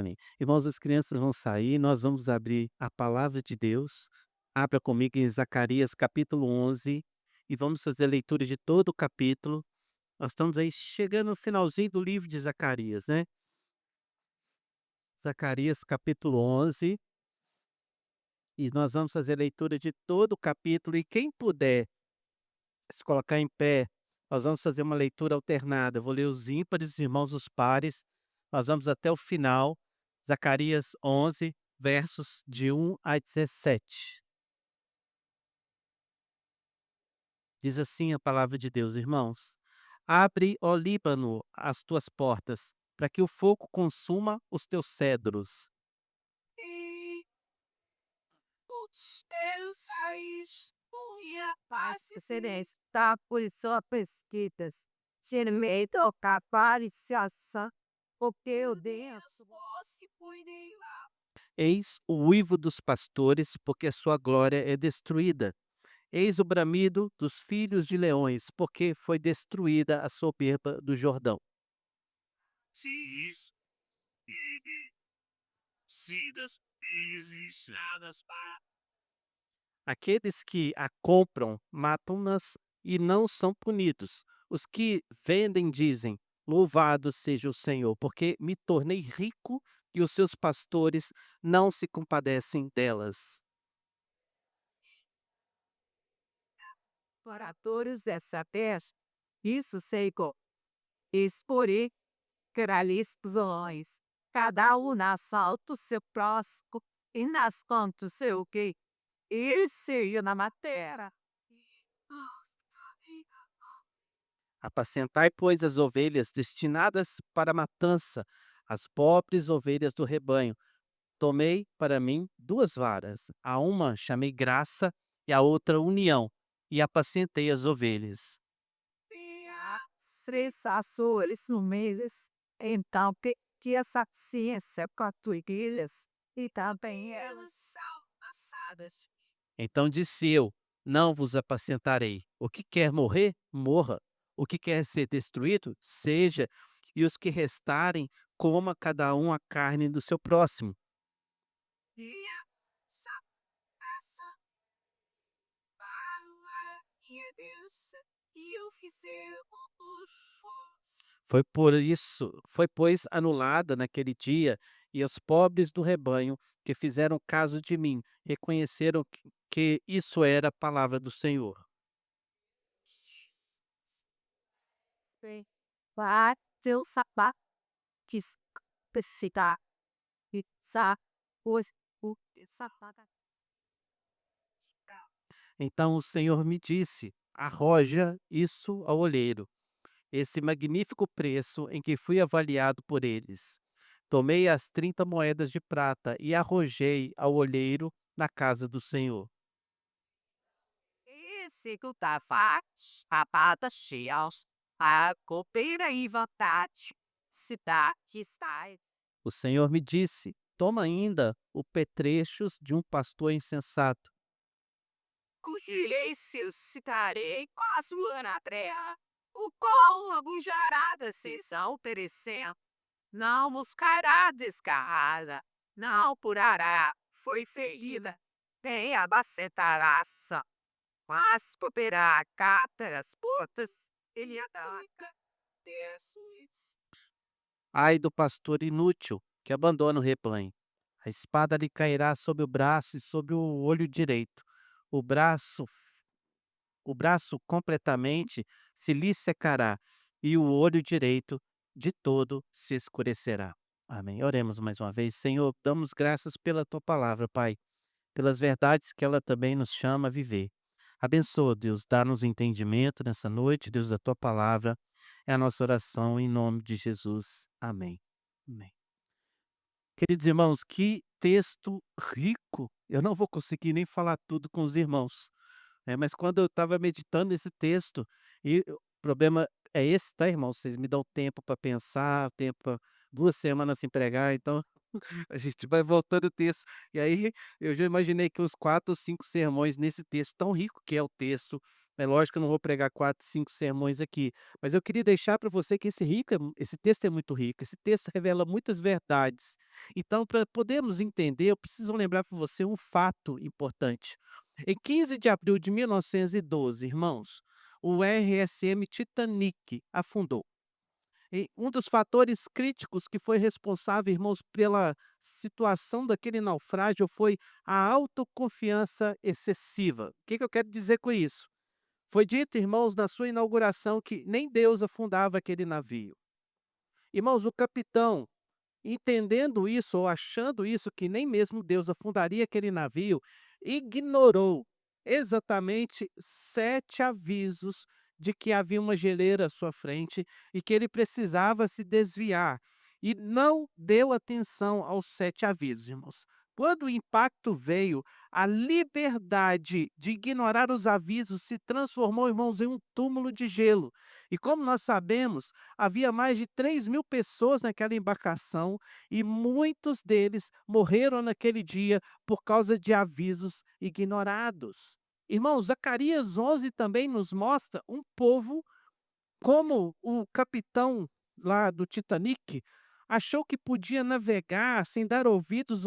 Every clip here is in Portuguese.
Amém. Irmãos, as crianças vão sair, nós vamos abrir a palavra de Deus. Abra comigo em Zacarias capítulo 11 e vamos fazer a leitura de todo o capítulo. Nós estamos aí chegando no finalzinho do livro de Zacarias, né? Zacarias capítulo 11 e nós vamos fazer a leitura de todo o capítulo e quem puder se colocar em pé, nós vamos fazer uma leitura alternada. Eu vou ler os ímpares, os irmãos os pares. Nós vamos até o final, Zacarias 11, versos de 1 a 17. Diz assim a palavra de Deus, irmãos: Abre, ó Líbano, as tuas portas, para que o fogo consuma os teus cedros. E os teus raios Faz excelência, tá? Por sua pesquitas. Se meio capacitação, porque eu dentro. fosse cuidem lá. Eis o uivo dos pastores, porque a sua glória é destruída. Eis o bramido dos filhos de leões, porque foi destruída a soberba do Jordão. Se isso, sidas registradas para Aqueles que a compram matam-nas e não são punidos. Os que vendem dizem: Louvado seja o Senhor, porque me tornei rico e os seus pastores não se compadecem delas. Moradores dessa terra, isso sei que exporei craliscões, cada um nas alto seu próximo e nas contas seu que ele seja na matéria. Apacentai, pois, as ovelhas destinadas para a matança, as pobres ovelhas do rebanho. Tomei para mim 2 varas, a uma chamei graça e a outra união, e apacentei as ovelhas. Três açores no mês, então que tinha essa ciência com as tuiguilhas e também elas. elas são passadas. Então disse eu: Não vos apacentarei. O que quer morrer, morra. O que quer ser destruído, seja. E os que restarem, coma cada um a carne do seu próximo. E essa para e Deus e eu fizer os Foi, pois, anulada naquele dia, e os pobres do rebanho que fizeram caso de mim reconheceram que isso era a palavra do Senhor. Vai, seu sapato, que especificar, e sa, o sapato. Então o Senhor me disse: Arroja isso ao olheiro, esse magnífico preço em que fui avaliado por eles. Tomei as 30 moedas de prata e arrojei ao olheiro na casa do Senhor. Esse que tá fácil, sapato cheios, a copeira e vontade, cidade está. O Senhor me disse: Toma ainda o petrechos de um pastor insensato. Cugirei seus citarei quase na terra, o colo abujarada se são perecendo, não buscará descarrada, não purará, foi ferida, tem abacetaraça, mas poderá cata as portas, ele ataca. desses. Ai do pastor inútil que abandona o rebanho. A espada lhe cairá sobre o braço e sobre o olho direito. O braço, o braço completamente se lhe secará e o olho direito de todo se escurecerá. Amém. Oremos mais uma vez. Senhor, damos graças pela tua palavra, Pai, pelas verdades que ela também nos chama a viver. Abençoa, Deus, dá-nos entendimento nessa noite, Deus, da tua palavra. É a nossa oração em nome de Jesus. Amém. Amém. Queridos irmãos, que texto rico. Eu não vou conseguir nem falar tudo com os irmãos, mas quando eu estava meditando nesse texto, o problema é esse, tá, irmãos? Vocês me dão tempo para pensar, tempo pra 2 semanas sem pregar, então a gente vai voltando o texto. E aí eu já imaginei que uns 4 ou 5 sermões nesse texto tão rico que é o texto, É lógico que eu não vou pregar 4, 5 sermões aqui, mas eu queria deixar para você que esse texto é muito rico, esse texto revela muitas verdades. Então, para podermos entender, eu preciso lembrar para você um fato importante. Em 15 de abril de 1912, irmãos, o RSM Titanic afundou. E um dos fatores críticos que foi responsável, irmãos, pela situação daquele naufrágio foi a autoconfiança excessiva. O que eu quero dizer com isso? Foi dito, irmãos, na sua inauguração que nem Deus afundava aquele navio. Irmãos, o capitão, entendendo isso ou achando isso, que nem mesmo Deus afundaria aquele navio, ignorou exatamente 7 avisos de que havia uma geleira à sua frente e que ele precisava se desviar. E não deu atenção aos 7 avisos, irmãos. Quando o impacto veio, a liberdade de ignorar os avisos se transformou, irmãos, em um túmulo de gelo. E como nós sabemos, havia mais de 3.000 pessoas naquela embarcação e muitos deles morreram naquele dia por causa de avisos ignorados. Irmãos, Zacarias 11 também nos mostra um povo como o capitão lá do Titanic achou que podia navegar sem dar ouvidos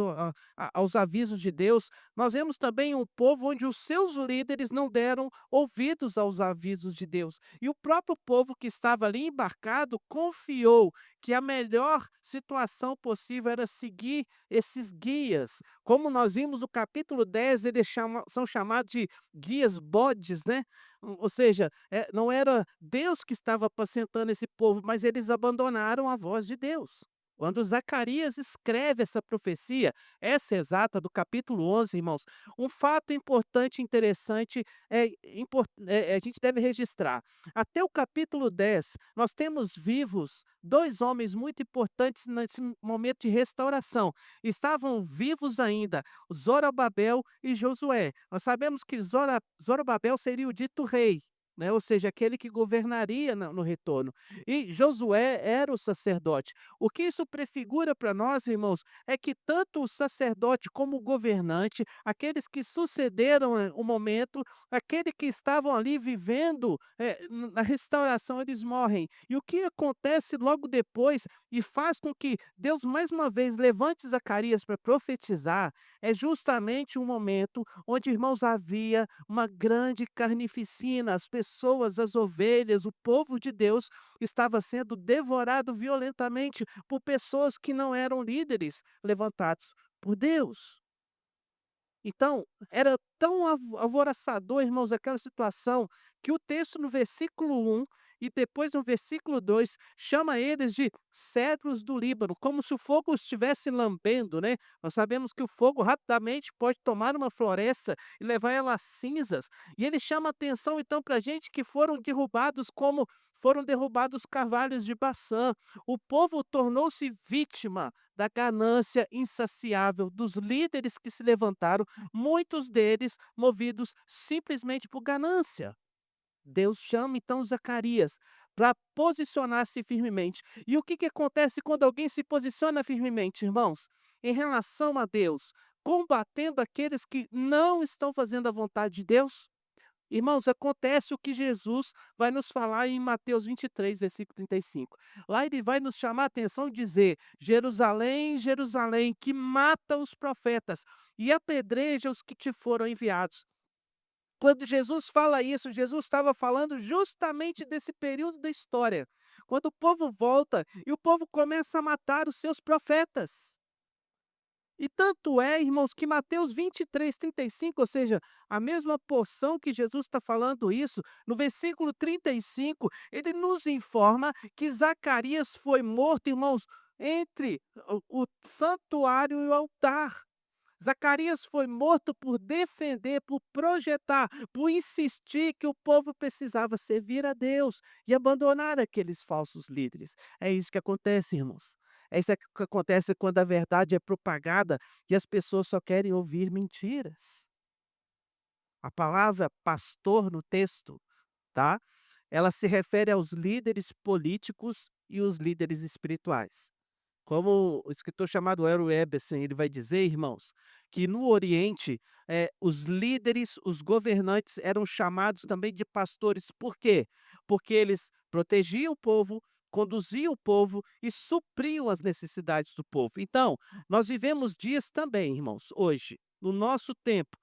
aos avisos de Deus, nós vemos também um povo onde os seus líderes não deram ouvidos aos avisos de Deus. E o próprio povo que estava ali embarcado confiou que a melhor situação possível era seguir esses guias. Como nós vimos no capítulo 10, eles são chamados de guias bodes, né? Ou seja, não era Deus que estava apacentando esse povo, mas eles abandonaram a voz de Deus. Quando Zacarias escreve essa profecia, essa exata do capítulo 11, irmãos, um fato importante e interessante a gente deve registrar. Até o capítulo 10, nós temos vivos 2 homens muito importantes nesse momento de restauração. Estavam vivos ainda, Zorobabel e Josué. Nós sabemos que Zorobabel seria o dito rei, né, ou seja, aquele que governaria no retorno. E Josué era o sacerdote. O que isso prefigura para nós, irmãos, é que tanto o sacerdote como o governante, aqueles que sucederam o momento, aquele que estavam ali vivendo na restauração, eles morrem. E o que acontece logo depois e faz com que Deus mais uma vez levante Zacarias para profetizar é justamente um momento onde, irmãos, havia uma grande carnificina, as pessoas, as ovelhas, o povo de Deus estava sendo devorado violentamente por pessoas que não eram líderes levantados por Deus. Então, era tão alvoroçador, irmãos, aquela situação, que o texto no versículo 1 e depois no versículo 2 chama eles de cedros do Líbano, como se o fogo estivesse lambendo, né. Nós sabemos que o fogo rapidamente pode tomar uma floresta e levar ela às cinzas, e ele chama atenção então para a gente que foram derrubados como foram derrubados os carvalhos de Baçã. O povo tornou-se vítima da ganância insaciável dos líderes que se levantaram, muitos deles movidos simplesmente por ganância. Deus chama então Zacarias para posicionar-se firmemente. E o que que acontece quando alguém se posiciona firmemente, irmãos? Em relação a Deus, combatendo aqueles que não estão fazendo a vontade de Deus? Irmãos, acontece o que Jesus vai nos falar em Mateus 23, versículo 35. Lá ele vai nos chamar a atenção e dizer: Jerusalém, Jerusalém, que mata os profetas e apedreja os que te foram enviados. Quando Jesus fala isso, Jesus estava falando justamente desse período da história, quando o povo volta e o povo começa a matar os seus profetas. E tanto é, irmãos, que Mateus 23, 35, ou seja, a mesma porção que Jesus está falando isso, no versículo 35, ele nos informa que Zacarias foi morto, irmãos, entre o santuário e o altar. Zacarias foi morto por defender, por projetar, por insistir que o povo precisava servir a Deus e abandonar aqueles falsos líderes. É isso que acontece, irmãos. É isso que acontece quando a verdade é propagada e as pessoas só querem ouvir mentiras. A palavra pastor no texto, tá? Ela se refere aos líderes políticos e os líderes espirituais. Como o escritor chamado Aaron Eberson, ele vai dizer, irmãos, que no Oriente, os líderes, os governantes eram chamados também de pastores. Por quê? Porque eles protegiam o povo, conduziam o povo e supriam as necessidades do povo. Então, nós vivemos dias também, irmãos, hoje, no nosso tempo,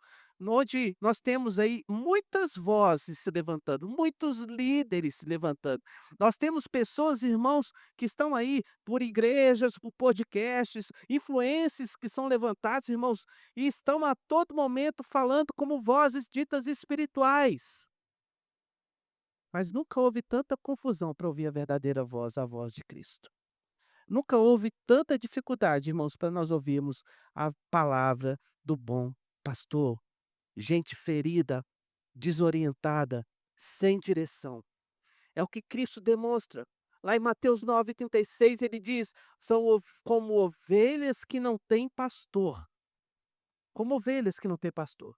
onde nós temos aí muitas vozes se levantando, muitos líderes se levantando. Nós temos pessoas, irmãos, que estão aí por igrejas, por podcasts, influências que são levantados, irmãos, e estão a todo momento falando como vozes ditas espirituais. Mas nunca houve tanta confusão para ouvir a verdadeira voz, a voz de Cristo. Nunca houve tanta dificuldade, irmãos, para nós ouvirmos a palavra do bom pastor. Gente ferida, desorientada, sem direção. É o que Cristo demonstra. Lá em Mateus 9,36 ele diz: "São como ovelhas que não têm pastor", como ovelhas que não têm pastor.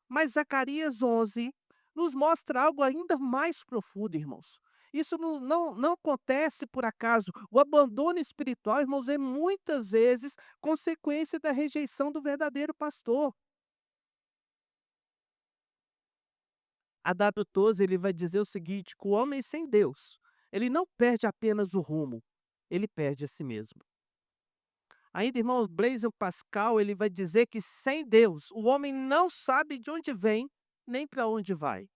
Mas Zacarias 11 nos mostra algo ainda mais profundo, irmãos. Isso não acontece por acaso. O abandono espiritual, irmãos, é muitas vezes consequência da rejeição do verdadeiro pastor. A W. Tozer ele vai dizer o seguinte, que o homem sem Deus, ele não perde apenas o rumo, ele perde a si mesmo. Ainda, irmão, Blaise Pascal, ele vai dizer que sem Deus, o homem não sabe de onde vem, nem para onde vai.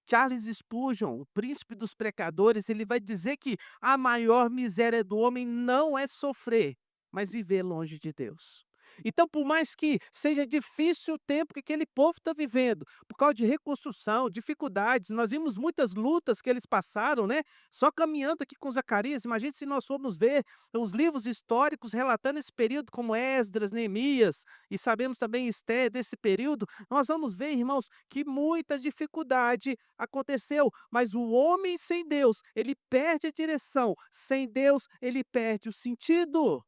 Charles Spurgeon, o príncipe dos pecadores, ele vai dizer que a maior miséria do homem não é sofrer, mas viver longe de Deus. Então, por mais que seja difícil o tempo que aquele povo está vivendo, por causa de reconstrução, dificuldades, nós vimos muitas lutas que eles passaram, né? Só caminhando aqui com Zacarias, imagine se nós formos ver os livros históricos relatando esse período, como Esdras, Neemias, e sabemos também Esté desse período, nós vamos ver, irmãos, que muita dificuldade aconteceu, mas o homem sem Deus, ele perde a direção, sem Deus, ele perde o sentido.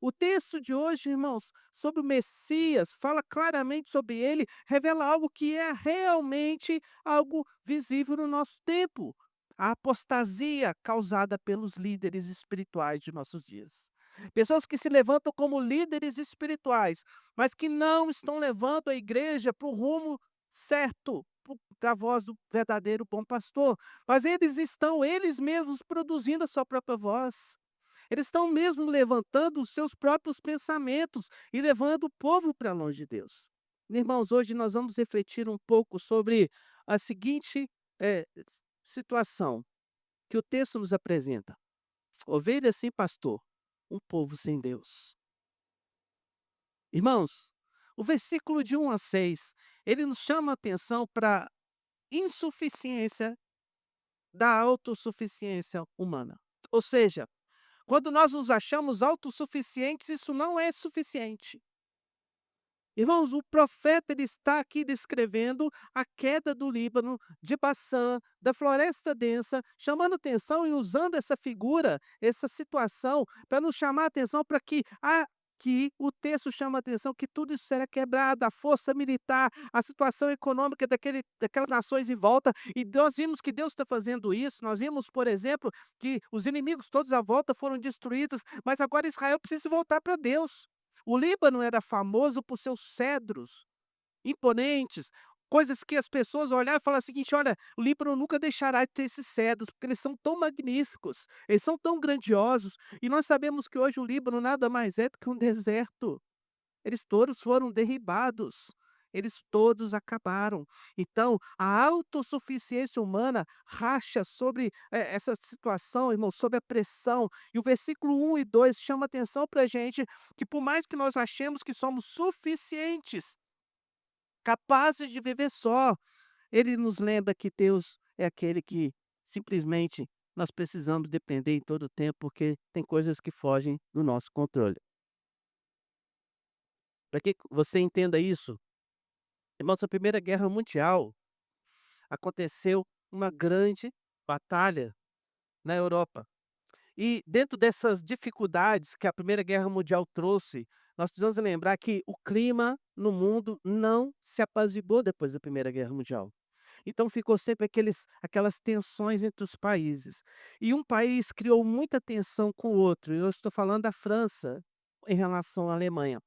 O texto de hoje, irmãos, sobre o Messias, fala claramente sobre ele, revela algo que é realmente algo visível no nosso tempo. A apostasia causada pelos líderes espirituais de nossos dias. Pessoas que se levantam como líderes espirituais, mas que não estão levando a igreja para o rumo certo, para a voz do verdadeiro bom pastor. Mas eles estão, eles mesmos, produzindo a sua própria voz. Eles estão mesmo levantando os seus próprios pensamentos e levando o povo para longe de Deus. Irmãos, hoje nós vamos refletir um pouco sobre a seguinte situação que o texto nos apresenta: ovelhas sem pastor, um povo sem Deus. Irmãos, o versículo de 1 a 6 ele nos chama a atenção para a insuficiência da autossuficiência humana. Ou seja, quando nós nos achamos autossuficientes, isso não é suficiente. Irmãos, o profeta ele está aqui descrevendo a queda do Líbano, de Baçã, da floresta densa, chamando atenção e usando essa figura, essa situação, para nos chamar a atenção para que aqui o texto chama a atenção que tudo isso será quebrado, a força militar, a situação econômica daquelas nações em volta, e nós vimos que Deus está fazendo isso, nós vimos, por exemplo, que os inimigos todos à volta foram destruídos, mas agora Israel precisa voltar para Deus. O Líbano era famoso por seus cedros imponentes, coisas que as pessoas olhavam e falavam o seguinte: "Olha, o Líbano nunca deixará de ter esses cedros, porque eles são tão magníficos, eles são tão grandiosos", e nós sabemos que hoje o Líbano nada mais é do que um deserto. Eles todos foram derribados, eles todos acabaram. Então, a autossuficiência humana racha sobre, essa situação, irmão, sobre a pressão. E o versículo 1 e 2 chama atenção para a gente que por mais que nós achemos que somos suficientes, capazes de viver só, ele nos lembra que Deus é aquele que simplesmente nós precisamos depender em todo o tempo, porque tem coisas que fogem do nosso controle. Para que você entenda isso, irmãos, a Primeira Guerra Mundial aconteceu uma grande batalha na Europa. E dentro dessas dificuldades que a Primeira Guerra Mundial trouxe, nós precisamos lembrar que o clima no mundo não se apaziguou depois da Primeira Guerra Mundial. Então ficou sempre aquelas tensões entre os países. E um país criou muita tensão com o outro, e eu estou falando da França, em relação à Alemanha.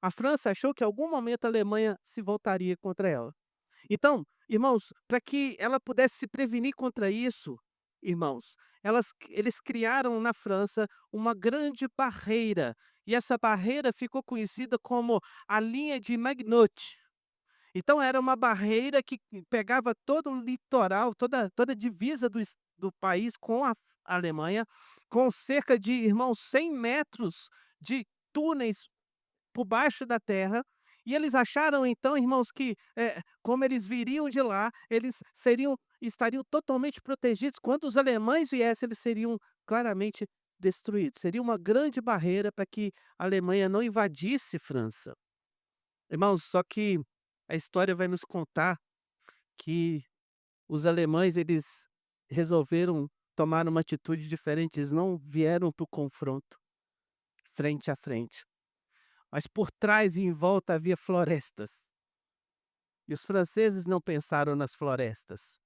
A França achou que em algum momento a Alemanha se voltaria contra ela. Então, irmãos, para que ela pudesse se prevenir contra isso, irmãos, eles criaram na França uma grande barreira, e essa barreira ficou conhecida como a linha de Maginot. Então era uma barreira que pegava todo o litoral, toda a divisa do país com a Alemanha, com cerca de, irmãos, 100 metros de túneis por baixo da terra, e eles acharam então, irmãos, que, como eles viriam de lá, eles estariam totalmente protegidos. Quando os alemães viessem, eles seriam claramente destruídos. Seria uma grande barreira para que a Alemanha não invadisse França. Irmãos, só que a história vai nos contar que os alemães, eles resolveram tomar uma atitude diferente, eles não vieram para o confronto, frente a frente. Mas por trás e em volta havia florestas. E os franceses não pensaram nas florestas.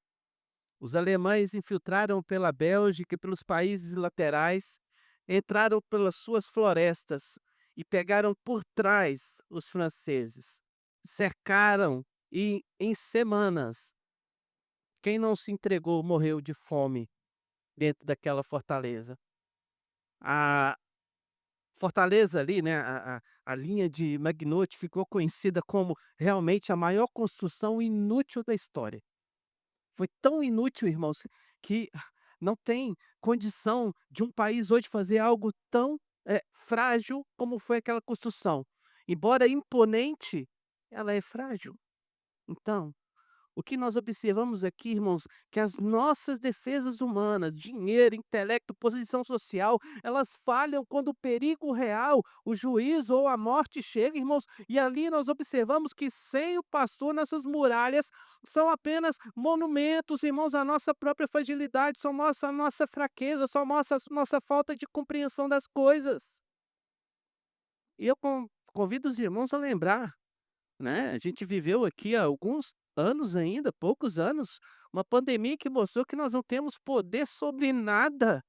Os alemães infiltraram pela Bélgica e pelos países laterais, entraram pelas suas florestas e pegaram por trás os franceses. Cercaram e em semanas, quem não se entregou morreu de fome dentro daquela fortaleza. A fortaleza ali, né, a linha de Maginot ficou conhecida como realmente a maior construção inútil da história. Foi tão inútil, irmãos, que não tem condição de um país hoje fazer algo tão, frágil como foi aquela construção. Embora imponente, ela é frágil. Então, o que nós observamos aqui, irmãos, que as nossas defesas humanas, dinheiro, intelecto, posição social, elas falham quando o perigo real, o juízo ou a morte chega, irmãos, e ali nós observamos que sem o pastor, nossas muralhas são apenas monumentos, irmãos, à nossa própria fragilidade, são nossa fraqueza, são nossa falta de compreensão das coisas. E eu convido os irmãos a lembrar, né, a gente viveu aqui há alguns anos ainda, poucos anos, uma pandemia que mostrou que nós não temos poder sobre nada,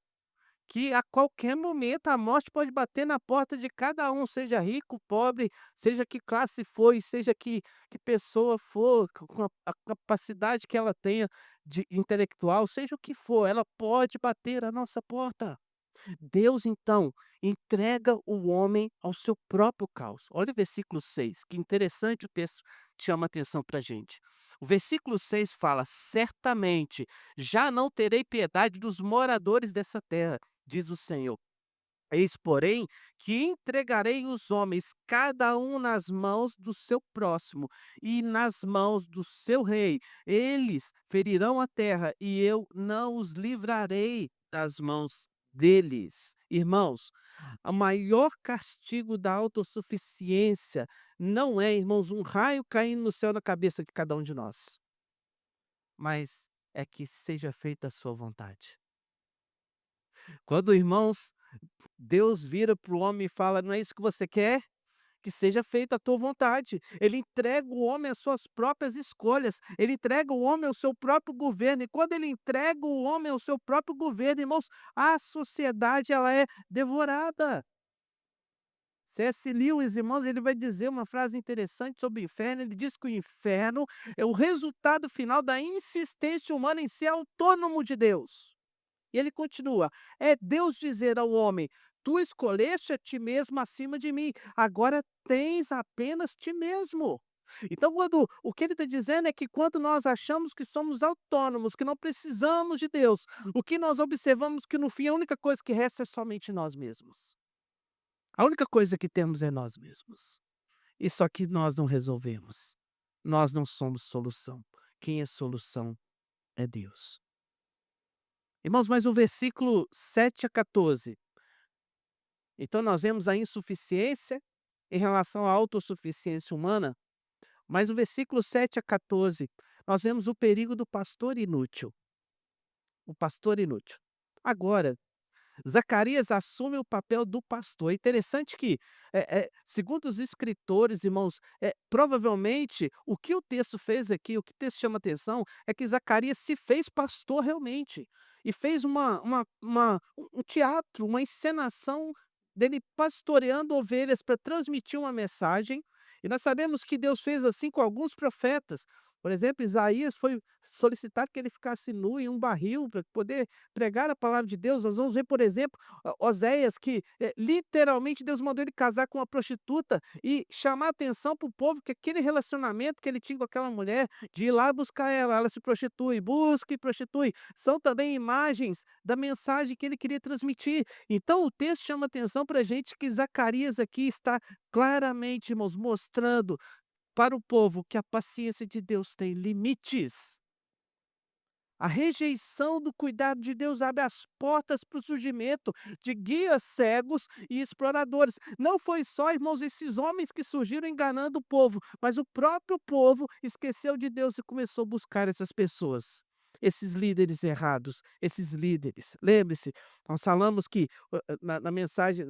que a qualquer momento a morte pode bater na porta de cada um, seja rico, pobre, seja que classe for e seja que pessoa for, com a capacidade que ela tenha de intelectual, seja o que for, ela pode bater à nossa porta. Deus então entrega o homem ao seu próprio caos. Olha o versículo 6, que interessante o texto chama atenção para a gente. O versículo 6 fala: certamente já não terei piedade dos moradores dessa terra, diz o Senhor. Eis, porém, que entregarei os homens, cada um nas mãos do seu próximo e nas mãos do seu rei. Eles ferirão a terra e eu não os livrarei das mãos deles. Irmãos, o maior castigo da autossuficiência não é, irmãos, um raio caindo no céu na cabeça de cada um de nós, mas é que seja feita a sua vontade. Quando, irmãos, Deus vira para o homem e fala: "Não é isso que você quer? Que seja feita a tua vontade". Ele entrega o homem às suas próprias escolhas, ele entrega o homem ao seu próprio governo, e quando ele entrega o homem ao seu próprio governo, irmãos, a sociedade ela é devorada. C.S. Lewis, irmãos, ele vai dizer uma frase interessante sobre o inferno, ele diz que o inferno é o resultado final da insistência humana em ser autônomo de Deus. E ele continua: é Deus dizer ao homem: "Tu escolheste a ti mesmo acima de mim, agora tens apenas ti mesmo". Então, o que ele está dizendo é que quando nós achamos que somos autônomos, que não precisamos de Deus, o que nós observamos que no fim a única coisa que resta é somente nós mesmos. A única coisa que temos é nós mesmos. E só que nós não resolvemos. Nós não somos solução. Quem é solução é Deus. Irmãos, mas o versículo 7 a 14. Então nós vemos a insuficiência em relação à autossuficiência humana, mas o versículo 7 a 14, nós vemos o perigo do pastor inútil. O pastor inútil. Agora, Zacarias assume o papel do pastor. É interessante que, segundo os escritores, irmãos, provavelmente o que o texto fez aqui, o que o texto chama atenção, é que Zacarias se fez pastor realmente, e fez um teatro, uma encenação dele pastoreando ovelhas para transmitir uma mensagem, e nós sabemos que Deus fez assim com alguns profetas. Por exemplo, Isaías foi solicitado que ele ficasse nu em um barril para poder pregar a palavra de Deus. Nós vamos ver, por exemplo, Oséias, que literalmente Deus mandou ele casar com uma prostituta e chamar atenção para o povo que aquele relacionamento que ele tinha com aquela mulher, de ir lá buscar ela, ela se prostitui, busca e prostitui, são também imagens da mensagem que ele queria transmitir. Então o texto chama atenção para a gente que Zacarias aqui está claramente, irmãos, mostrando para o povo que a paciência de Deus tem limites. A rejeição do cuidado de Deus abre as portas para o surgimento de guias cegos e exploradores. Não foi só, irmãos, esses homens que surgiram enganando o povo, mas o próprio povo esqueceu de Deus e começou a buscar essas pessoas. Esses líderes errados, esses líderes. Lembre-se, nós falamos que na mensagem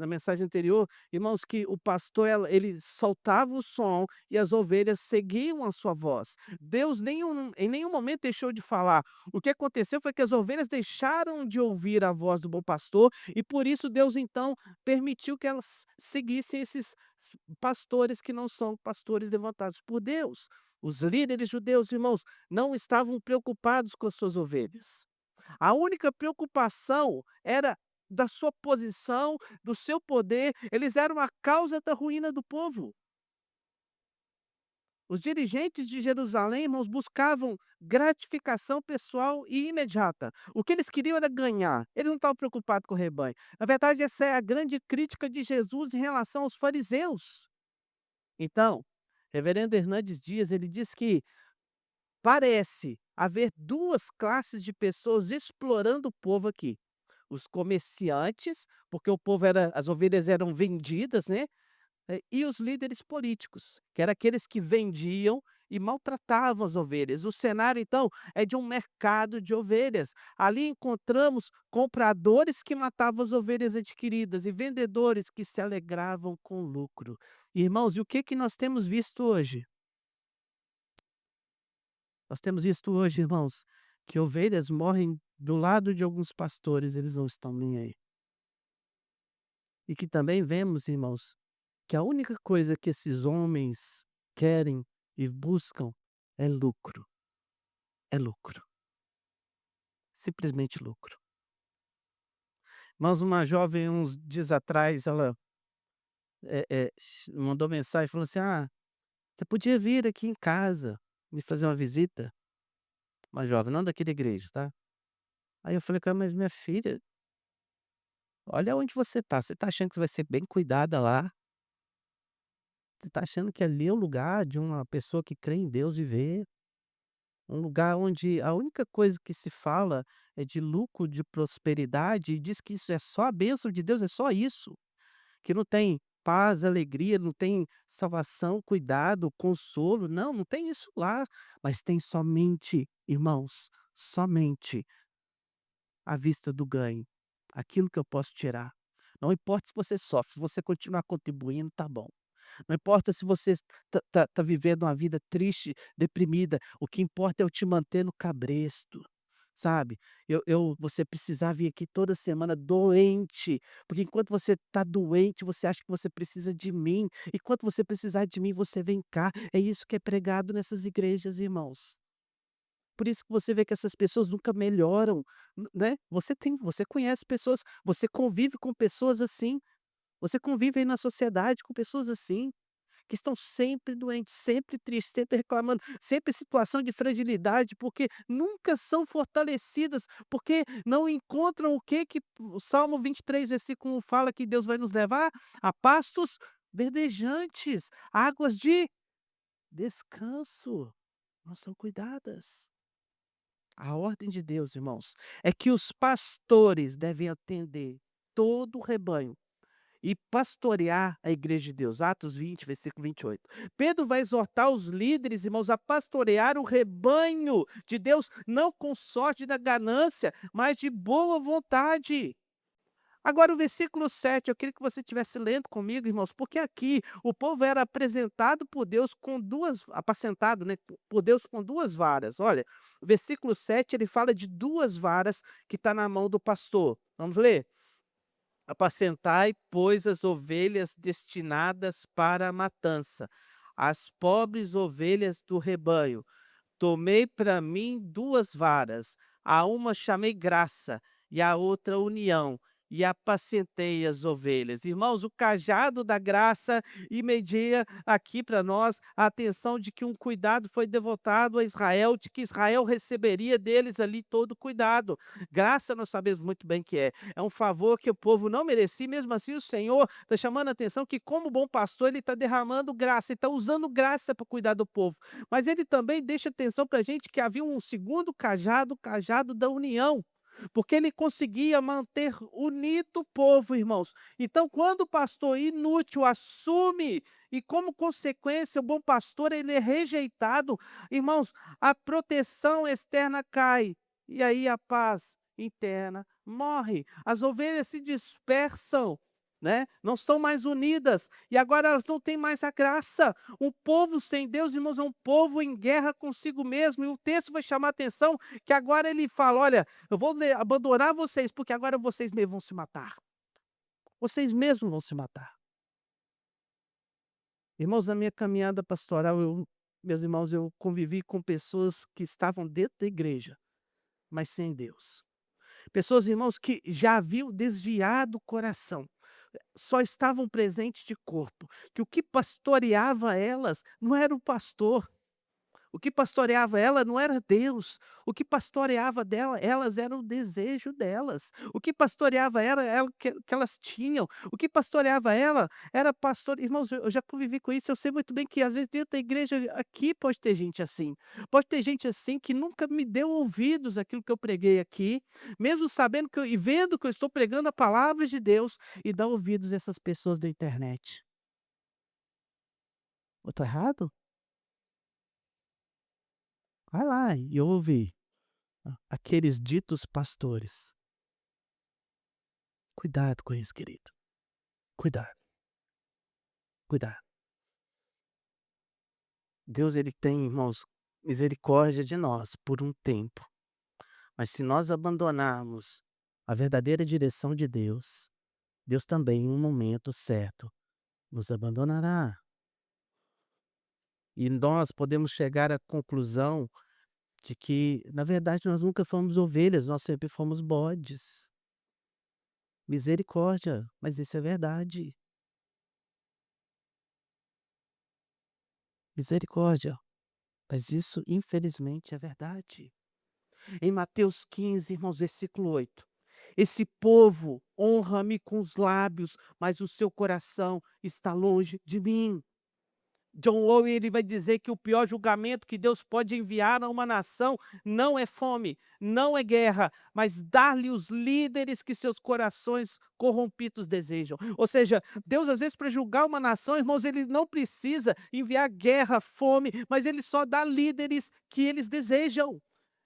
anterior, irmãos, que o pastor ele soltava o som e as ovelhas seguiam a sua voz. Deus em nenhum momento deixou de falar. O que aconteceu foi que as ovelhas deixaram de ouvir a voz do bom pastor e por isso Deus então permitiu que elas seguissem esses pastores que não são pastores levantados por Deus. Os líderes judeus, irmãos, não estavam preocupados com as suas ovelhas. A única preocupação era da sua posição, do seu poder, eles eram a causa da ruína do povo. Os dirigentes de Jerusalém, irmãos, buscavam gratificação pessoal e imediata. O que eles queriam era ganhar. Eles não estavam preocupados com o rebanho. Na verdade, essa é a grande crítica de Jesus em relação aos fariseus. Então, reverendo Hernandes Dias, ele diz que parece haver duas classes de pessoas explorando o povo aqui. Os comerciantes, porque o povo era, as ovelhas eram vendidas, né? E os líderes políticos, que eram aqueles que vendiam e maltratavam as ovelhas. O cenário, então, é de um mercado de ovelhas. Ali encontramos compradores que matavam as ovelhas adquiridas e vendedores que se alegravam com o lucro. Irmãos, e o que que nós temos visto hoje? Nós temos visto hoje, irmãos, que ovelhas morrem do lado de alguns pastores, eles não estão nem aí. E que também vemos, irmãos, que a única coisa que esses homens querem e buscam é lucro, é lucro, simplesmente lucro. Mas uma jovem, uns dias atrás, ela mandou mensagem falou assim: "Ah, você podia vir aqui em casa me fazer uma visita?" Uma jovem, não daqui da igreja, tá? Aí eu falei com ela: "Mas minha filha, olha onde você tá achando que você vai ser bem cuidada lá? Você tá achando que ali é o lugar de uma pessoa que crê em Deus viver? Um lugar onde a única coisa que se fala é de lucro, de prosperidade, e diz que isso é só a bênção de Deus, é só isso, que não tem paz, alegria, não tem salvação, cuidado, consolo, não, não tem isso lá, mas tem somente, irmãos, somente a vista do ganho, aquilo que eu posso tirar. Não importa se você sofre, se você continuar contribuindo, tá bom. Não importa se você tá vivendo uma vida triste, deprimida, o que importa é eu te manter no cabresto, sabe. Você precisar vir aqui toda semana doente, porque enquanto você está doente, você acha que você precisa de mim, enquanto você precisar de mim, você vem cá. É isso que é pregado nessas igrejas, irmãos. Por isso que você vê que essas pessoas nunca melhoram, né. Você conhece pessoas, você convive com pessoas assim, você convive aí na sociedade com pessoas assim, que estão sempre doentes, sempre tristes, sempre reclamando, sempre em situação de fragilidade, porque nunca são fortalecidas, porque não encontram o que o Salmo 23 versículo 1 fala que Deus vai nos levar a pastos verdejantes, águas de descanso, não são cuidadas. A ordem de Deus, irmãos, é que os pastores devem atender todo o rebanho e pastorear a igreja de Deus. Atos 20, versículo 28. Pedro vai exortar os líderes, irmãos, a pastorear o rebanho de Deus, não com sorte da ganância, mas de boa vontade. Agora o versículo 7, eu queria que você estivesse lendo comigo, irmãos, porque aqui o povo era apresentado por Deus com duas apacentado, né, por Deus com 2 varas. Olha, o versículo 7 ele fala de 2 varas que está na mão do pastor. Vamos ler? Apacentai, pois, as ovelhas destinadas para a matança, as pobres ovelhas do rebanho. Tomei para mim 2 varas, a uma chamei graça, e a outra união, e apacentei as ovelhas. Irmãos, o cajado da graça e media aqui para nós a atenção de que um cuidado foi devotado a Israel, de que Israel receberia deles ali todo o cuidado. Graça nós sabemos muito bem que é um favor que o povo não merecia, mesmo assim o Senhor está chamando a atenção que como bom pastor ele está derramando graça, ele está usando graça para cuidar do povo. Mas ele também deixa atenção para a gente que havia um segundo cajado, o cajado da união, porque ele conseguia manter unido o povo, irmãos. Então, quando o pastor inútil assume e, como consequência, o bom pastor ele é rejeitado, irmãos, a proteção externa cai e aí a paz interna morre. As ovelhas se dispersam. Né? Não estão mais unidas e agora elas não têm mais a graça. Um povo sem Deus, irmãos, é um povo em guerra consigo mesmo. E o texto vai chamar a atenção que agora ele fala: olha, eu vou abandonar vocês, porque agora vocês mesmos vão se matar. Vocês mesmos vão se matar. Irmãos, na minha caminhada pastoral, meus irmãos, eu convivi com pessoas que estavam dentro da igreja, mas sem Deus. Pessoas, irmãos, que já haviam desviado o coração, só estavam presentes de corpo, que o que pastoreava elas não era o pastor. O que pastoreava ela não era Deus, o que pastoreava elas era o desejo delas, o que pastoreava ela era o que elas tinham, o que pastoreava ela era pastor irmãos, eu já convivi com isso, eu sei muito bem que às vezes dentro da igreja aqui pode ter gente assim que nunca me deu ouvidos àquilo que eu preguei aqui, mesmo sabendo que e vendo que eu estou pregando a palavra de Deus e dá ouvidos a essas pessoas da internet. Eu estou errado? Vai lá e ouve aqueles ditos pastores. Cuidado com isso, querido. Cuidado, cuidado. Deus ele tem, irmãos, misericórdia de nós por um tempo, mas se nós abandonarmos a verdadeira direção de Deus, Deus também em um momento certo nos abandonará. E nós podemos chegar à conclusão de que, na verdade, nós nunca fomos ovelhas, nós sempre fomos bodes. Misericórdia, mas isso é verdade. Misericórdia. Mas isso, infelizmente, é verdade. Em Mateus 15, irmãos, versículo 8. Esse povo honra-me com os lábios, mas o seu coração está longe de mim. John Owen ele vai dizer que o pior julgamento que Deus pode enviar a uma nação não é fome, não é guerra, mas dar-lhe os líderes que seus corações corrompidos desejam. Ou seja, Deus às vezes para julgar uma nação, irmãos, ele não precisa enviar guerra, fome, mas ele só dá líderes que eles desejam.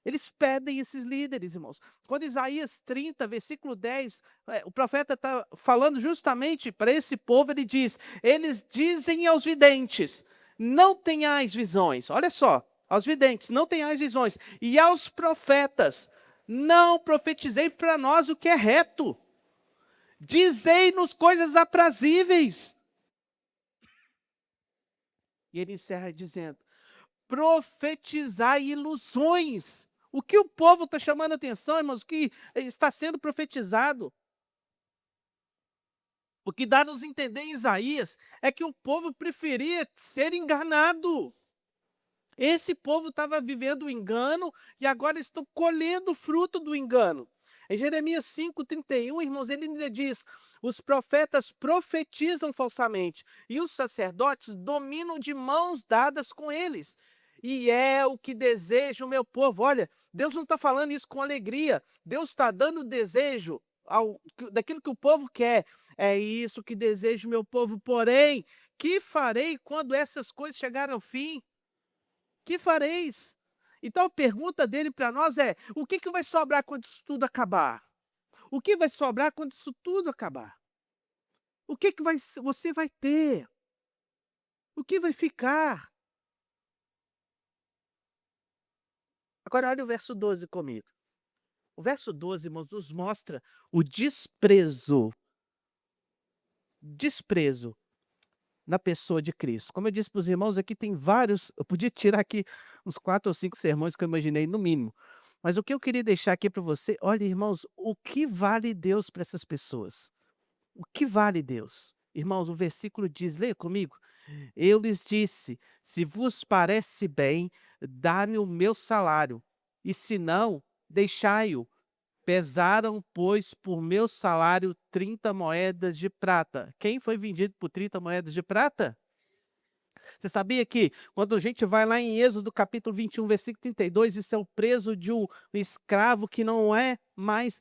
Eles pedem esses líderes, irmãos. Quando Isaías 30, versículo 10, o profeta está falando justamente para esse povo, ele diz: eles dizem aos videntes, não tenhais visões. Olha só, aos videntes, não tenhais visões. E aos profetas, não profetizei para nós o que é reto. Dizei-nos coisas aprazíveis. E ele encerra dizendo: profetizar ilusões. O que o povo está chamando a atenção, irmãos, o que está sendo profetizado, o que dá nos entender em Isaías, é que o povo preferia ser enganado. Esse povo estava vivendo o engano e agora estão colhendo o fruto do engano. Em Jeremias 5,31, irmãos, ele ainda diz: os profetas profetizam falsamente e os sacerdotes dominam de mãos dadas com eles. E é o que deseja o meu povo. Olha, Deus não está falando isso com alegria. Deus está dando desejo daquilo que o povo quer. É isso que deseja o meu povo. Porém, que farei quando essas coisas chegarem ao fim? Que fareis? Então a pergunta dele para nós é: o que vai sobrar quando isso tudo acabar? O que vai sobrar quando isso tudo acabar? O que que você vai ter? O que vai ficar? Agora olha o verso 12 comigo. O verso 12, irmãos, nos mostra o desprezo na pessoa de Cristo. Como eu disse para os irmãos, aqui tem vários, eu podia tirar aqui uns 4 ou 5 sermões que eu imaginei no mínimo. Mas o que eu queria deixar aqui para você, olha, irmãos, o que vale Deus para essas pessoas? O que vale Deus? Irmãos, o versículo diz, leia comigo. Eu lhes disse: se vos parece bem, dá-me o meu salário, e se não, deixai-o. Pesaram, pois, por meu salário 30 moedas de prata. Quem foi vendido por 30 moedas de prata? Você sabia que quando a gente vai lá em Êxodo capítulo 21, versículo 32, isso é o preço de um escravo que não é mais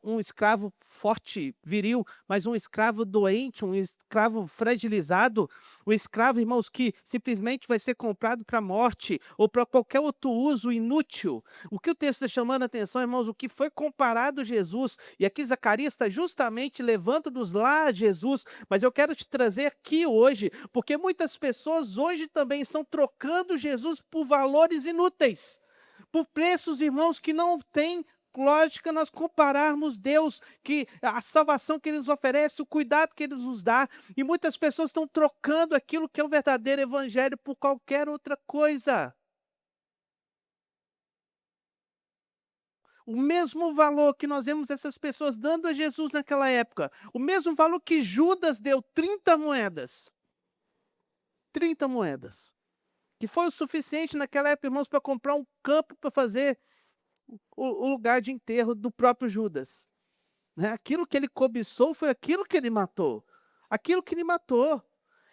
um escravo forte, viril, mas um escravo doente, um escravo fragilizado, um escravo, irmãos, que simplesmente vai ser comprado para a morte ou para qualquer outro uso inútil. O que o texto está chamando a atenção, irmãos, o que foi comparado a Jesus, e aqui Zacarias está justamente levando-nos lá a Jesus, mas eu quero te trazer aqui hoje, porque muitas pessoas hoje também estão trocando Jesus por valores inúteis, por preços, irmãos, que não têm lógica nós compararmos Deus, que a salvação que Ele nos oferece, o cuidado que Ele nos dá, e muitas pessoas estão trocando aquilo que é o verdadeiro evangelho por qualquer outra coisa. O mesmo valor que nós vemos essas pessoas dando a Jesus naquela época, o mesmo valor que Judas deu, 30 moedas. 30 moedas. Que foi o suficiente naquela época, irmãos, para comprar um campo para fazer o lugar de enterro do próprio Judas. Né? Aquilo que ele cobiçou foi aquilo que ele matou. Aquilo que ele matou.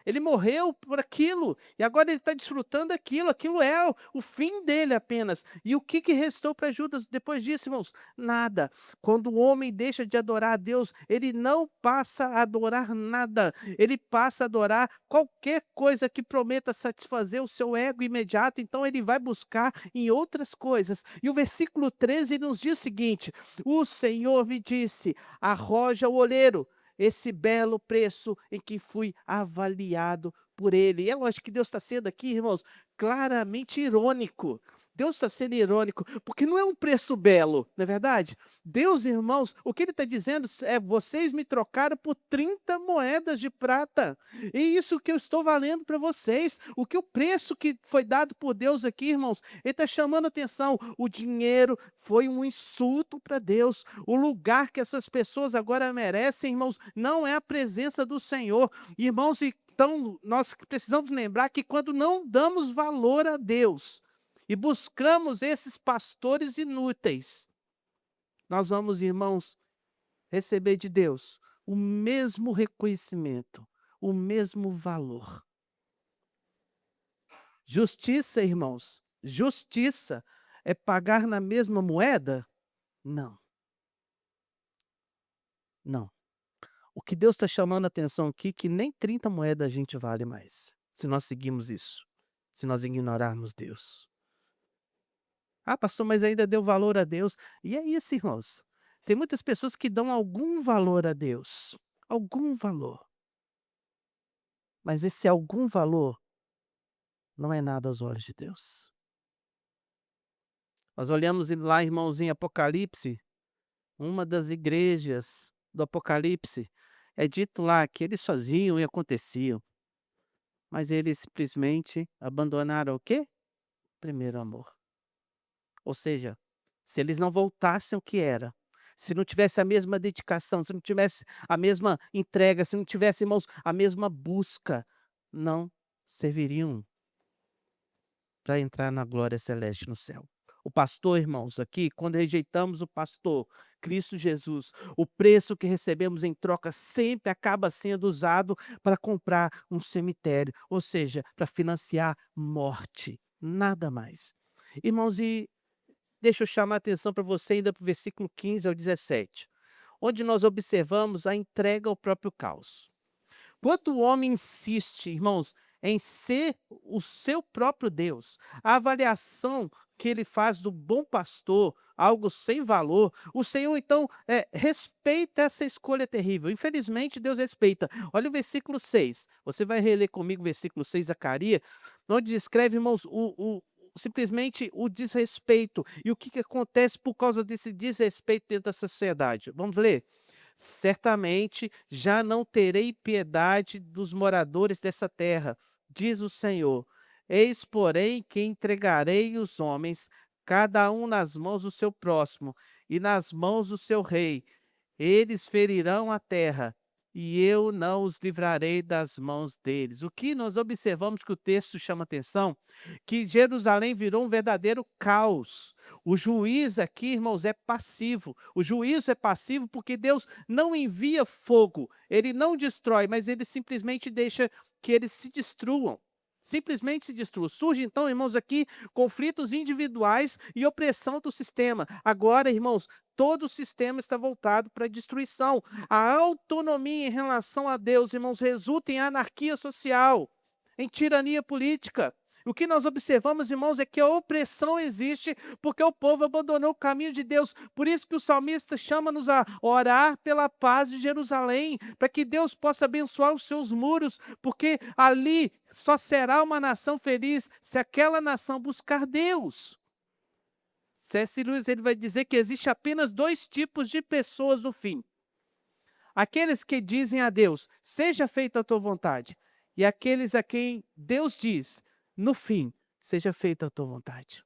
Ele morreu por aquilo, e agora ele está desfrutando aquilo, aquilo é o fim dele apenas. E o que restou para Judas depois disso, irmãos? Nada. Quando o homem deixa de adorar a Deus, ele não passa a adorar nada, ele passa a adorar qualquer coisa que prometa satisfazer o seu ego imediato, então ele vai buscar em outras coisas. E o versículo 13 nos diz o seguinte: o Senhor me disse, arroja o oleiro, esse belo preço em que fui avaliado por ele. E é lógico que Deus está sendo aqui, irmãos, claramente irônico. Deus está sendo irônico, porque não é um preço belo, não é verdade? Deus, irmãos, o que ele está dizendo é: vocês me trocaram por 30 moedas de prata, e isso que eu estou valendo para vocês. O preço que foi dado por Deus aqui, irmãos, ele está chamando atenção. O dinheiro foi um insulto para Deus. O lugar que essas pessoas agora merecem, irmãos, não é a presença do Senhor. Irmãos, então nós precisamos lembrar que quando não damos valor a Deus e buscamos esses pastores inúteis, nós vamos, irmãos, receber de Deus o mesmo reconhecimento, o mesmo valor. Justiça, irmãos, justiça é pagar na mesma moeda? Não, não. O que Deus está chamando a atenção aqui, que nem 30 moedas a gente vale mais, se nós seguimos isso, se nós ignorarmos Deus. Ah, pastor, mas ainda deu valor a Deus. E é isso, irmãos. Tem muitas pessoas que dão algum valor a Deus, algum valor. Mas esse algum valor não é nada aos olhos de Deus. Nós olhamos lá, irmãos, em Apocalipse, uma das igrejas do Apocalipse, é dito lá que eles faziam e aconteciam, mas eles simplesmente abandonaram o quê? Primeiro amor. Ou seja, se eles não voltassem o que era, se não tivesse a mesma dedicação, se não tivesse a mesma entrega, se não tivesse, irmãos, a mesma busca, não serviriam para entrar na glória celeste no céu. O pastor, irmãos, aqui, quando rejeitamos o pastor, Cristo Jesus, o preço que recebemos em troca sempre acaba sendo usado para comprar um cemitério, ou seja, para financiar morte, nada mais. Irmãos, e deixa eu chamar a atenção para você ainda para o versículo 15 ao 17, onde nós observamos a entrega ao próprio caos. Quando o homem insiste, irmãos, em ser o seu próprio Deus. A avaliação que ele faz do bom pastor, algo sem valor, o Senhor então respeita essa escolha terrível. Infelizmente, Deus respeita. Olha o versículo 6. Você vai reler comigo o versículo 6, Zacarias, onde descreve, irmãos, simplesmente o desrespeito. E o que, que acontece por causa desse desrespeito dentro da sociedade? Vamos ler? Certamente já não terei piedade dos moradores dessa terra, diz o Senhor. Eis, porém, que entregarei os homens, cada um nas mãos do seu próximo, e nas mãos do seu rei. Eles ferirão a terra, e eu não os livrarei das mãos deles. O que nós observamos que o texto chama atenção, que Jerusalém virou um verdadeiro caos. O juiz aqui, irmãos, é passivo. O juízo é passivo porque Deus não envia fogo, ele não destrói, mas ele simplesmente deixa que eles se destruam. Simplesmente se destruam. Surge então, irmãos, aqui conflitos individuais e opressão do sistema. Agora, irmãos, todo o sistema está voltado para a destruição. A autonomia em relação a Deus, irmãos, resulta em anarquia social, em tirania política. O que nós observamos, irmãos, é que a opressão existe porque o povo abandonou o caminho de Deus. Por isso que o salmista chama-nos a orar pela paz de Jerusalém, para que Deus possa abençoar os seus muros, porque ali só será uma nação feliz se aquela nação buscar Deus. C.S. Lewis ele vai dizer que existe apenas dois tipos de pessoas no fim. Aqueles que dizem a Deus, seja feita a tua vontade, e aqueles a quem Deus diz, no fim, seja feita a tua vontade.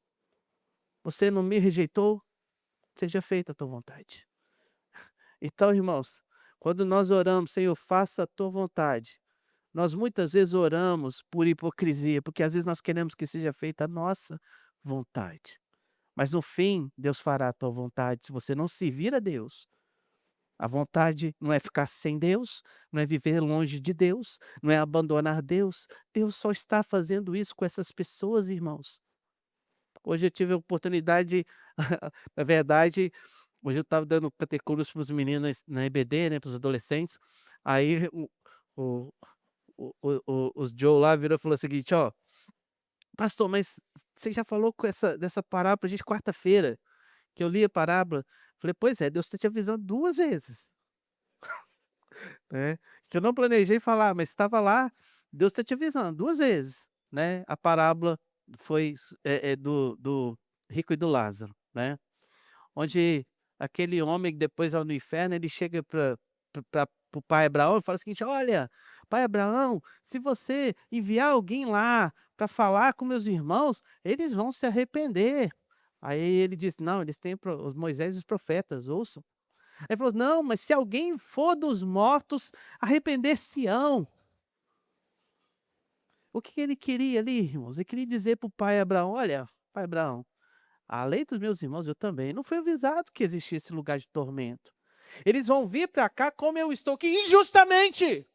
Você não me rejeitou? Seja feita a tua vontade. Então, irmãos, quando nós oramos, Senhor, faça a tua vontade, nós muitas vezes oramos por hipocrisia, porque às vezes nós queremos que seja feita a nossa vontade. Mas no fim, Deus fará a tua vontade se você não servir a Deus. A vontade não é ficar sem Deus, não é viver longe de Deus, não é abandonar Deus. Deus só está fazendo isso com essas pessoas, irmãos. Hoje eu tive a oportunidade, na verdade, hoje eu estava dando catecúmenos para os meninos na EBD, né, para os adolescentes. Aí o, os Joe lá virou e falou o seguinte: ó, pastor, mas você já falou dessa parábola para a gente quarta-feira, que eu li a parábola. Falei, pois é, Deus está te avisando 2 vezes. Né, que eu não planejei falar, mas estava lá, Deus está te avisando 2 vezes, né. A parábola foi do rico e do Lázaro, né, onde aquele homem que depois vai no inferno, ele chega para o pai Abraão e fala o seguinte: "Olha, pai Abraão, se você enviar alguém lá para falar com meus irmãos, eles vão se arrepender". Aí ele disse: "Não, eles têm os Moisés e os profetas, ouçam". Aí ele falou: "Não, mas se alguém for dos mortos, arrepender-se-ão". O que ele queria ali, irmãos? Ele queria dizer para o pai Abraão: "Olha, pai Abraão, além dos meus irmãos, eu também não fui avisado que existia esse lugar de tormento. Eles vão vir para cá como eu estou aqui, injustamente.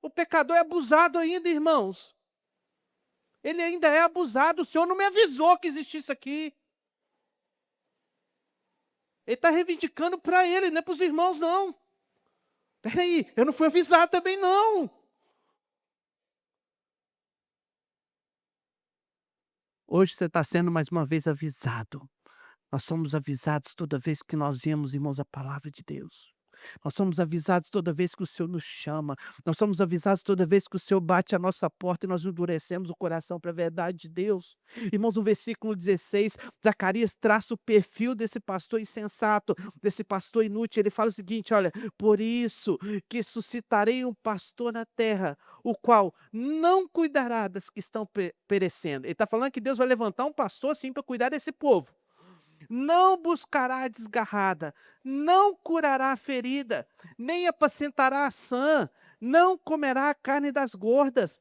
O pecador é abusado ainda, irmãos. Ele ainda é abusado. O Senhor não me avisou que existia isso aqui. Ele está reivindicando para ele, não é para os irmãos, não. Espera aí, eu não fui avisado também, não. Hoje você está sendo mais uma vez avisado. Nós somos avisados toda vez que nós vemos, irmãos, a palavra de Deus. Nós somos avisados toda vez que o Senhor nos chama. Nós somos avisados toda vez que o Senhor bate a nossa porta e nós endurecemos o coração para a verdade de Deus. Irmãos, no versículo 16, Zacarias traça o perfil desse pastor insensato, desse pastor inútil. Ele fala o seguinte: olha, por isso que suscitarei um pastor na terra, o qual não cuidará das que estão perecendo. Ele está falando que Deus vai levantar um pastor assim para cuidar desse povo. Não buscará a desgarrada, não curará a ferida, nem apacentará a sã, não comerá a carne das gordas,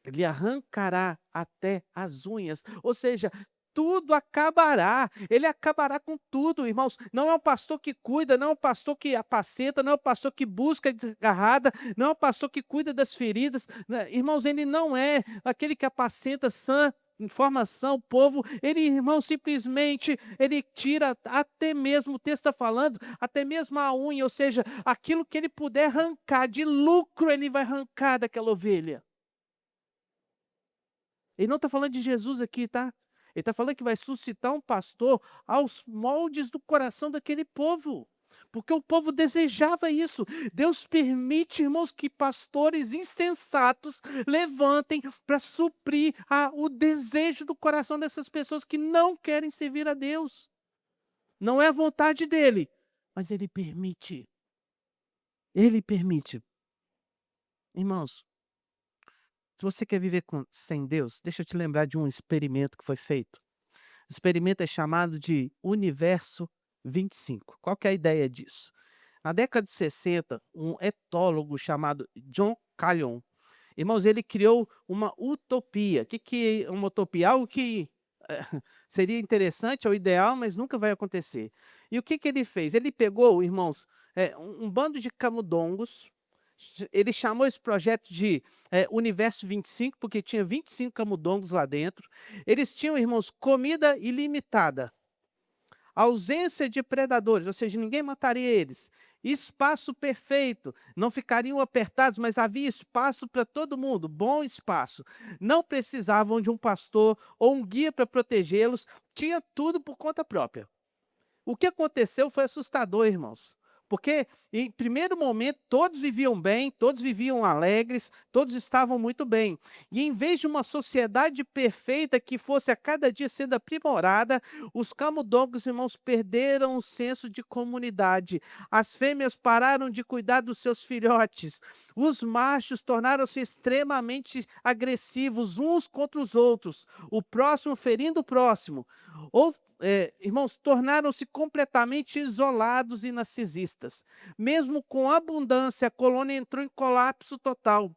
ele arrancará até as unhas, ou seja, tudo acabará, ele acabará com tudo, irmãos. Não é um pastor que cuida, não é um pastor que apacenta, não é um pastor que busca a desgarrada, não é um pastor que cuida das feridas, né? Irmãos, ele não é aquele que apacenta sã, informação, o povo, ele, irmão, simplesmente, ele tira até mesmo, o texto está falando, até mesmo a unha, ou seja, aquilo que ele puder arrancar de lucro, ele vai arrancar daquela ovelha. Ele não está falando de Jesus aqui, tá? Ele está falando que vai suscitar um pastor aos moldes do coração daquele povo. Porque o povo desejava isso. Deus permite, irmãos, que pastores insensatos levantem para suprir o desejo do coração dessas pessoas que não querem servir a Deus. Não é a vontade dele, mas ele permite. Ele permite. Irmãos, se você quer viver sem Deus, deixa eu te lembrar de um experimento que foi feito. O experimento é chamado de Universo 25. Qual que é a ideia disso? Na década de 60, um etólogo chamado John Calhoun, irmãos, ele criou uma utopia. O que, que é uma utopia? Algo que seria interessante ou ideal, mas nunca vai acontecer. E o que, que ele fez? Ele pegou, irmãos, um bando de camundongos. Ele chamou esse projeto de Universo 25, porque tinha 25 camundongos lá dentro. Eles tinham, irmãos, comida ilimitada, ausência de predadores, ou seja, ninguém mataria eles. Espaço perfeito, não ficariam apertados, mas havia espaço para todo mundo, bom espaço. Não precisavam de um pastor ou um guia para protegê-los, tinha tudo por conta própria. O que aconteceu foi assustador, irmãos. Porque, em primeiro momento, todos viviam bem, todos viviam alegres, todos estavam muito bem. E em vez de uma sociedade perfeita que fosse a cada dia sendo aprimorada, os camundongos, irmãos, perderam o senso de comunidade. As fêmeas pararam de cuidar dos seus filhotes. Os machos tornaram-se extremamente agressivos uns contra os outros, o próximo ferindo o próximo. Ou irmãos, tornaram-se completamente isolados e narcisistas. Mesmo com abundância, a colônia entrou em colapso total.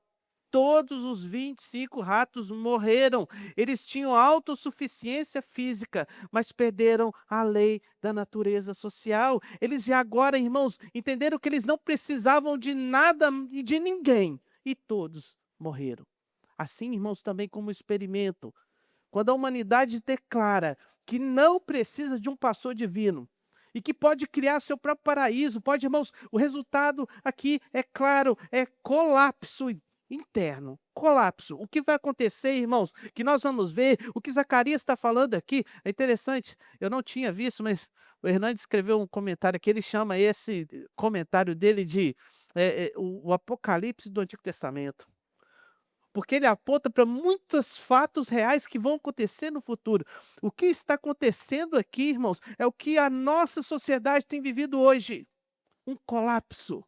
Todos os 25 ratos morreram. Eles tinham autossuficiência física, mas perderam a lei da natureza social. Eles já agora, irmãos, entenderam que eles não precisavam de nada e de ninguém. E todos morreram. Assim, irmãos, também como experimento. Quando a humanidade declara que não precisa de um pastor divino e que pode criar seu próprio paraíso, pode, irmãos, o resultado aqui é claro, é colapso interno, colapso. O que vai acontecer, irmãos, que nós vamos ver, o que Zacarias está falando aqui, é interessante, eu não tinha visto, mas o Hernandes escreveu um comentário que ele chama esse comentário dele de o Apocalipse do Antigo Testamento. Porque ele aponta para muitos fatos reais que vão acontecer no futuro. O que está acontecendo aqui, irmãos, é o que a nossa sociedade tem vivido hoje. Um colapso.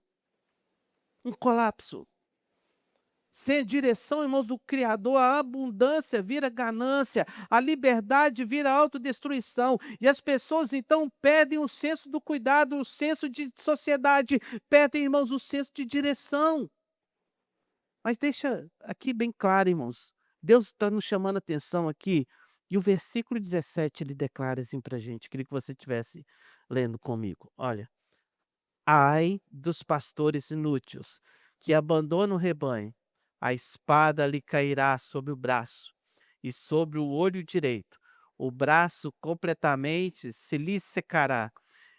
Um colapso. Sem direção, irmãos, do Criador, a abundância vira ganância, a liberdade vira autodestruição. E as pessoas, então, perdem o senso do cuidado, o senso de sociedade, perdem, irmãos, o senso de direção. Mas deixa aqui bem claro, irmãos, Deus está nos chamando a atenção aqui, e o versículo 17 ele declara assim para a gente, queria que você estivesse lendo comigo. Olha, ai dos pastores inúteis, que abandonam o rebanho, a espada lhe cairá sobre o braço e sobre o olho direito, o braço completamente se lhe secará,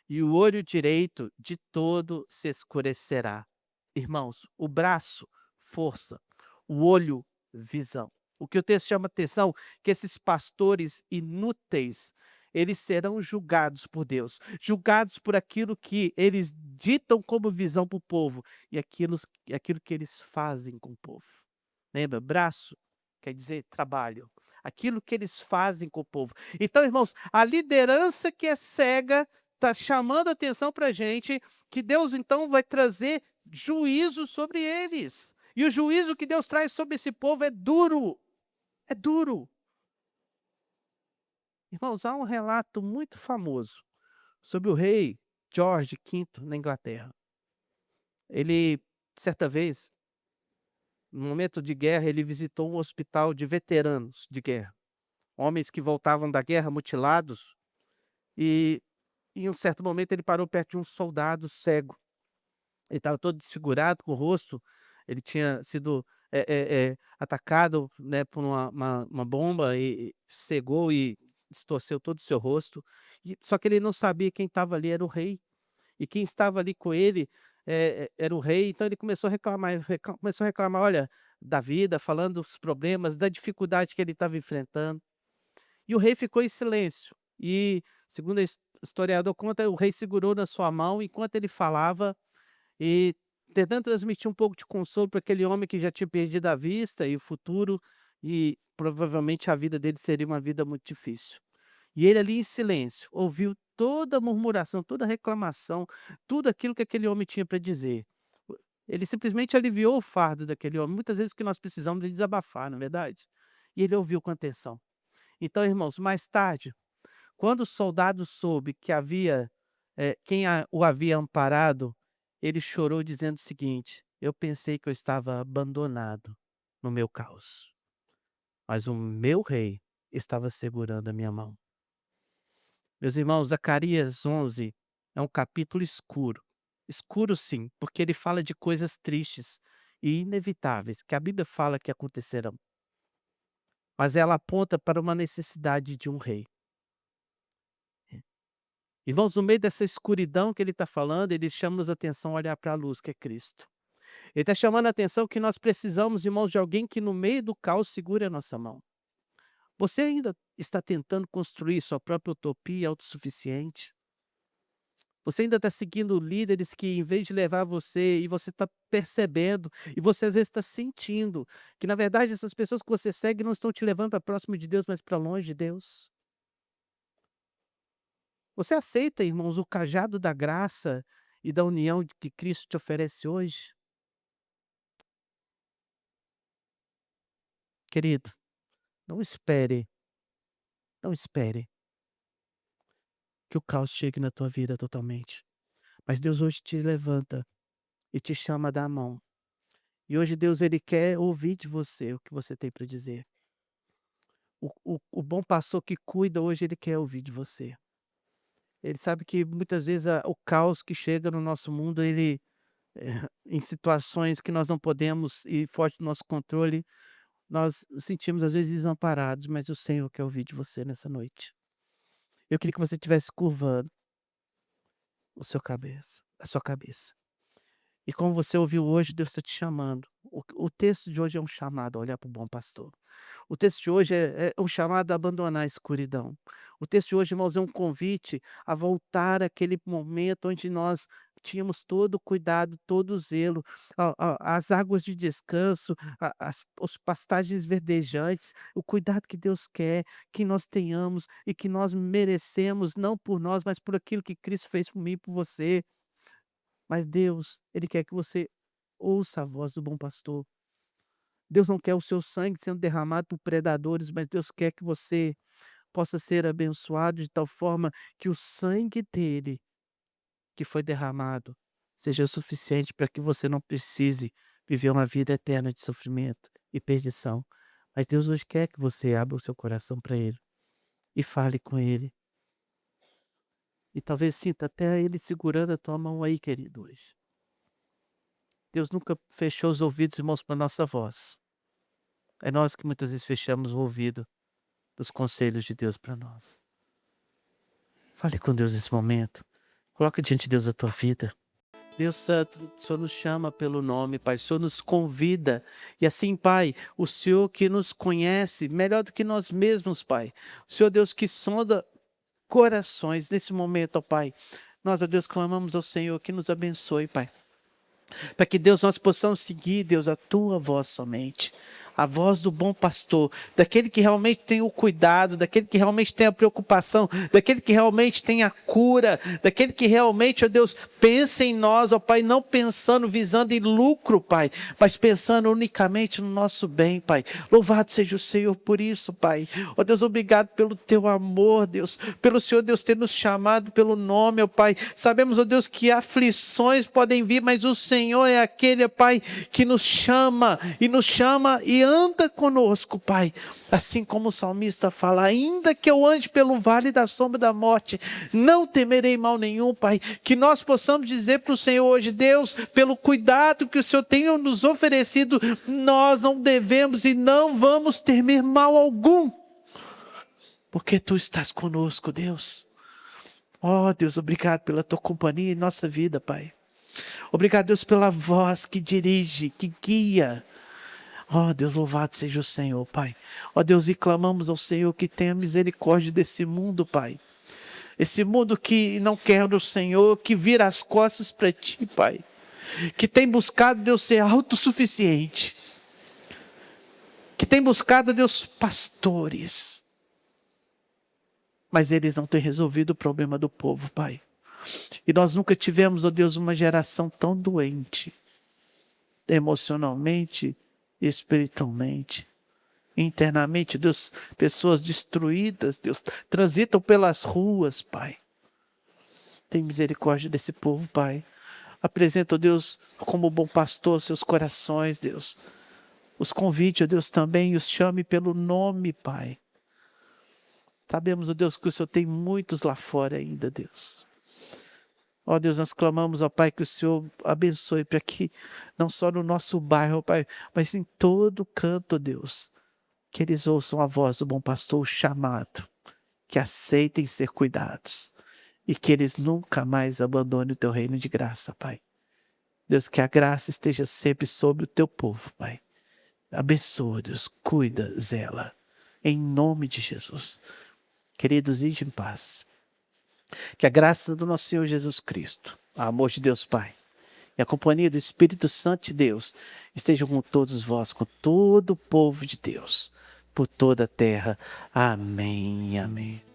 e o olho direito de todo se escurecerá. Irmãos, o braço, força, o olho, visão. O que o texto chama atenção, que esses pastores inúteis, eles serão julgados por Deus, julgados por aquilo que eles ditam como visão para o povo e aquilo que eles fazem com o povo. Lembra? Braço quer dizer trabalho. Aquilo que eles fazem com o povo. Então, irmãos, a liderança que é cega está chamando a atenção para a gente que Deus então vai trazer juízo sobre eles. E o juízo que Deus traz sobre esse povo é duro. É duro. Irmãos, há um relato muito famoso sobre o rei George V na Inglaterra. Ele, certa vez, no momento de guerra, ele visitou um hospital de veteranos de guerra. Homens que voltavam da guerra mutilados. E em um certo momento ele parou perto de um soldado cego. Ele estava todo desfigurado, com o rosto Ele tinha sido atacado, né, por uma bomba e cegou e distorceu todo o seu rosto. Só que ele não sabia quem estava ali era o rei. E quem estava ali com ele, era o rei, então ele começou a reclamar, começou a reclamar, olha, da vida, falando dos problemas, da dificuldade que ele estava enfrentando. E o rei ficou em silêncio. E, segundo o historiador conta, o rei segurou na sua mão enquanto ele falava e tentando transmitir um pouco de consolo para aquele homem que já tinha perdido a vista e o futuro, e provavelmente a vida dele seria uma vida muito difícil. E ele ali em silêncio, ouviu toda a murmuração, toda a reclamação, tudo aquilo que aquele homem tinha para dizer. Ele simplesmente aliviou o fardo daquele homem. Muitas vezes o que nós precisamos é desabafar, não é verdade? E ele ouviu com atenção. Então, irmãos, mais tarde, quando o soldado soube que havia, quem o havia amparado, ele chorou dizendo o seguinte: "Eu pensei que eu estava abandonado no meu caos, mas o meu rei estava segurando a minha mão". Meus irmãos, Zacarias 11 é um capítulo escuro. Escuro sim, porque ele fala de coisas tristes e inevitáveis, que a Bíblia fala que acontecerão, mas ela aponta para uma necessidade de um rei. Irmãos, no meio dessa escuridão que ele está falando, ele chama-nos a atenção a olhar para a luz, que é Cristo. Ele está chamando a atenção que nós precisamos, irmãos, de alguém que no meio do caos segure a nossa mão. Você ainda está tentando construir sua própria utopia autossuficiente? Você ainda está seguindo líderes que, em vez de levar você, e você está percebendo, e você às vezes está sentindo, que na verdade essas pessoas que você segue não estão te levando para próximo de Deus, mas para longe de Deus? Você aceita, irmãos, o cajado da graça e da união que Cristo te oferece hoje? Querido, não espere, não espere que o caos chegue na tua vida totalmente. Mas Deus hoje te levanta e te chama da mão. E hoje Deus ele quer ouvir de você o que você tem para dizer. O bom pastor que cuida hoje ele quer ouvir de você. Ele sabe que muitas vezes o caos que chega no nosso mundo, ele, em situações que nós não podemos e foge do nosso controle, nós nos sentimos às vezes desamparados, mas o Senhor quer ouvir de você nessa noite. Eu queria que você estivesse curvando a sua cabeça. E como você ouviu hoje, Deus está te chamando. O texto de hoje é um chamado a olhar para o bom pastor. O texto de hoje é um chamado a abandonar a escuridão. O texto de hoje, irmãos, é um convite a voltar àquele momento onde nós tínhamos todo o cuidado, todo o zelo, as águas de descanso, as pastagens verdejantes, o cuidado que Deus quer que nós tenhamos e que nós merecemos, não por nós, mas por aquilo que Cristo fez por mim e por você. Mas Deus, ele quer que você ouça a voz do bom pastor. Deus não quer o seu sangue sendo derramado por predadores, mas Deus quer que você possa ser abençoado de tal forma que o sangue dele, que foi derramado, seja o suficiente para que você não precise viver uma vida eterna de sofrimento e perdição. Mas Deus hoje quer que você abra o seu coração para ele e fale com ele. E talvez sinta até ele segurando a tua mão aí, querido, hoje. Deus nunca fechou os ouvidos, irmãos, para nossa voz. É nós que muitas vezes fechamos o ouvido dos conselhos de Deus para nós. Fale com Deus nesse momento. Coloca diante de Deus a tua vida. Deus Santo, o Senhor nos chama pelo nome, Pai. O Senhor nos convida. E assim, Pai, o Senhor que nos conhece melhor do que nós mesmos, Pai. O Senhor, Deus, que sonda corações nesse momento, ó Pai. Nós, ó Deus, clamamos ao Senhor que nos abençoe, Pai. Para que, Deus, nós possamos seguir, Deus, a tua voz somente. A voz do bom pastor, daquele que realmente tem o cuidado, daquele que realmente tem a preocupação, daquele que realmente tem a cura, daquele que realmente, ó Deus, pensa em nós, ó Pai, não pensando, visando em lucro, Pai, mas pensando unicamente no nosso bem, Pai. Louvado seja o Senhor por isso, Pai. Ó Deus, obrigado pelo teu amor, Deus, pelo Senhor, Deus, ter nos chamado pelo nome, ó Pai. Sabemos, ó Deus, que aflições podem vir, mas o Senhor é aquele, ó Pai, que nos chama e anda conosco, Pai. Assim como o salmista fala, ainda que eu ande pelo vale da sombra da morte, não temerei mal nenhum, Pai. Que nós possamos dizer para o Senhor hoje, Deus, pelo cuidado que o Senhor tem nos oferecido, nós não devemos e não vamos temer mal algum, porque Tu estás conosco, Deus. Oh, Deus, obrigado pela Tua companhia em nossa vida, Pai. Obrigado, Deus, pela voz que dirige, que guia. Oh, Deus, louvado seja o Senhor, Pai. Oh, Deus, e clamamos ao Senhor que tenha misericórdia desse mundo, Pai. Esse mundo que não quer o Senhor, que vira as costas para Ti, Pai. Que tem buscado, Deus, ser autossuficiente. Que tem buscado, Deus, pastores. Mas eles não têm resolvido o problema do povo, Pai. E nós nunca tivemos, ó Deus, uma geração tão doente, emocionalmente, espiritualmente, internamente, Deus, pessoas destruídas, Deus, transitam pelas ruas, Pai. Tem misericórdia desse povo, Pai. Apresenta, ó Deus, como bom pastor, seus corações, Deus. Os convide, ó Deus, também, e os chame pelo nome, Pai. Sabemos, ó Deus, que o Senhor tem muitos lá fora ainda, Deus. Ó Deus, nós clamamos, ó Pai, que o Senhor abençoe para que, não só no nosso bairro, ó Pai, mas em todo canto, ó Deus, que eles ouçam a voz do bom pastor, o chamado, que aceitem ser cuidados e que eles nunca mais abandonem o Teu reino de graça, Pai. Deus, que a graça esteja sempre sobre o Teu povo, Pai. Abençoa, Deus, cuida, zela, em nome de Jesus. Queridos, ide em paz. Que a graça do nosso Senhor Jesus Cristo, o amor de Deus Pai e a companhia do Espírito Santo de Deus estejam com todos vós, com todo o povo de Deus, por toda a terra. Amém e amém.